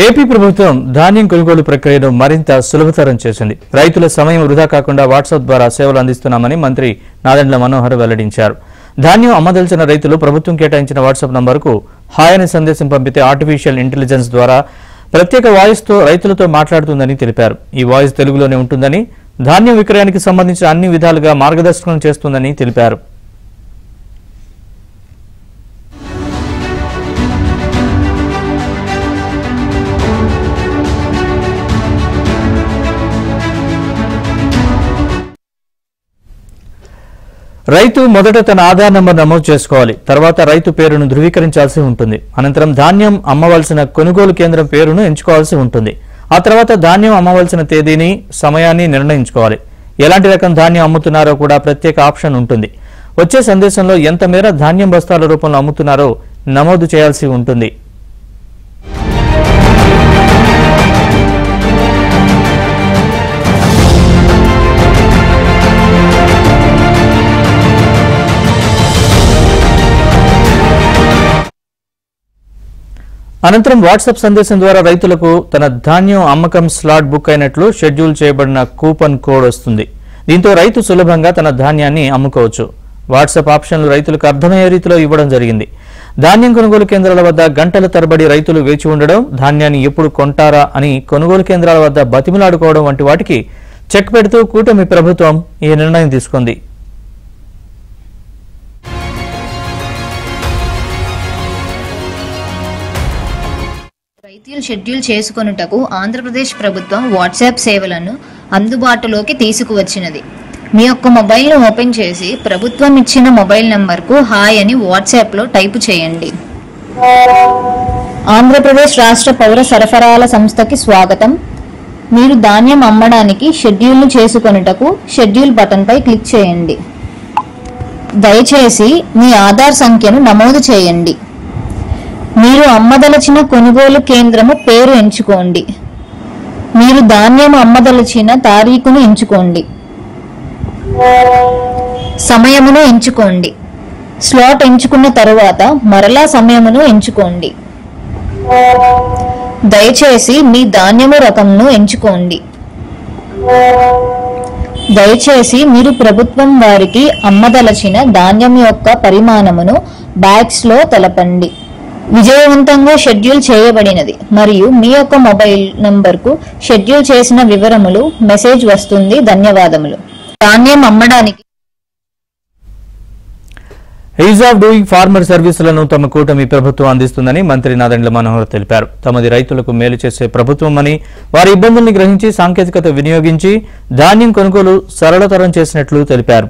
AP ప్రభుత్వం ధాన్యం కొనుగోలు ప్రక్రియను మరింత సులభతరం చేసింది. రైతుల సమయం వృధా కాకుండా వాట్సాప్ ద్వారా సేవలు అందిస్తున్నామని మంత్రి నాదెండ్ల మనోహర్ వెల్లడించారు. ధాన్యం అమ్మదలిచిన రైతులు ప్రభుత్వం కేటాయించిన వాట్సాప్ నంబర్కు హాయ్ అనే సందేశం పంపితే ఆర్టిఫిషియల్ ఇంటెలిజెన్స్ ద్వారా ప్రత్యేక వాయిస్తో రైతులతో మాట్లాడుతుందని తెలిపారు. ఈ వాయిస్ తెలుగులోనే ఉంటుందని, ధాన్యం విక్రయానికి సంబంధించిన అన్ని విధాలుగా మార్గదర్శకం చేస్తుందని తెలిపారు. రైతు మొదట తన ఆధార్ నంబర్ నమోదు చేసుకోవాలి. తర్వాత రైతు పేరును ధృవీకరించాల్సి ఉంటుంది. అనంతరం ధాన్యం అమ్మవలసిన కొనుగోలు కేంద్రం పేరును ఎంచుకోవాల్సి ఉంటుంది. ఆ తర్వాత ధాన్యం అమ్మవలసిన తేదీని, సమయాన్ని నిర్ణయించుకోవాలి. ఎలాంటి రకం ధాన్యం అమ్ముతున్నారో కూడా ప్రత్యేక ఆప్షన్ ఉంటుంది. వచ్చే సందేశంలో ఎంత మేర ధాన్యం బస్తాల రూపంలో అమ్ముతున్నారో నమోదు చేయాల్సి ఉంటుంది. అనంతరం వాట్సాప్ సందేశం ద్వారా రైతులకు తన ధాన్యం అమ్మకం స్లాట్ బుక్ అయినట్లు షెడ్యూల్ చేయబడిన కూపన్ కోడ్ వస్తుంది. దీంతో రైతు సులభంగా తన ధాన్యాన్ని అమ్ముకోవచ్చు. వాట్సాప్ ఆప్షన్లు రైతులకు అర్థమయ్యే రీతిలో ఇవ్వడం జరిగింది. ధాన్యం కొనుగోలు కేంద్రాల వద్ద గంటల తరబడి రైతులు వేచి ఉండడం, ధాన్యాన్ని ఎప్పుడు కొంటారా అని కొనుగోలు కేంద్రాల వద్ద బతిమిలాడుకోవడం వంటి వాటికి చెక్ పెడుతూ కూటమి ప్రభుత్వం ఈ నిర్ణయం తీసుకుంది. రైతులు షెడ్యూల్ చేసుకొనుటకు ఆంధ్రప్రదేశ్ ప్రభుత్వం వాట్సాప్ సేవలను అందుబాటులోకి తీసుకువచ్చినది. మీ యొక్క మొబైల్ను ఓపెన్ చేసి ప్రభుత్వం ఇచ్చిన మొబైల్ నంబర్కు హాయ్ అని వాట్సాప్లో టైపు చేయండి. ఆంధ్రప్రదేశ్ రాష్ట్ర పౌర సరఫరాల సంస్థకి స్వాగతం. మీరు ధాన్యం అమ్మడానికి షెడ్యూల్ను చేసుకొనుటకు షెడ్యూల్ బటన్పై క్లిక్ చేయండి. దయచేసి మీ ఆధార్ సంఖ్యను నమోదు చేయండి. మీరు అమ్మదలచిన కొనుగోలు కేంద్రము పేరు ఎంచుకోండి. మీరు ధాన్యం అమ్మదలచిన తారీఖును ఎంచుకోండి. సమయమును ఎంచుకోండి. స్లాట్ ఎంచుకున్న తరువాత మరలా సమయమును ఎంచుకోండి. దయచేసి మీ ధాన్యము రకంను ఎంచుకోండి. దయచేసి మీరు ప్రభుత్వం వారికి అమ్మదలచిన ధాన్యం యొక్క పరిమాణమును బ్యాగ్స్లో తెలపండి. విజయవంతంగా షెడ్యూల్ చేయబడినది మరియు మీ యొక్క మొబైల్ నంబర్కు షెడ్యూల్ చేసిన వివరములు మెసేజ్ వస్తుంది. ధన్యవాదములు. ధాన్యం అమ్మడానికి ఈజ్ ఆఫ్ డూయింగ్ ఫార్మర్ సర్వీసులను తమ కూటమి ప్రభుత్వం అందిస్తుందని మంత్రి నాదెండ్ల మనోహర్ తెలిపారు. తమది రైతులకు మేలు చేసే ప్రభుత్వం అని, వారి ఇబ్బందుల్ని గ్రహించి సాంకేతికత వినియోగించి ధాన్యం కొనుగోలు సరళతరం చేసినట్లు తెలిపారు.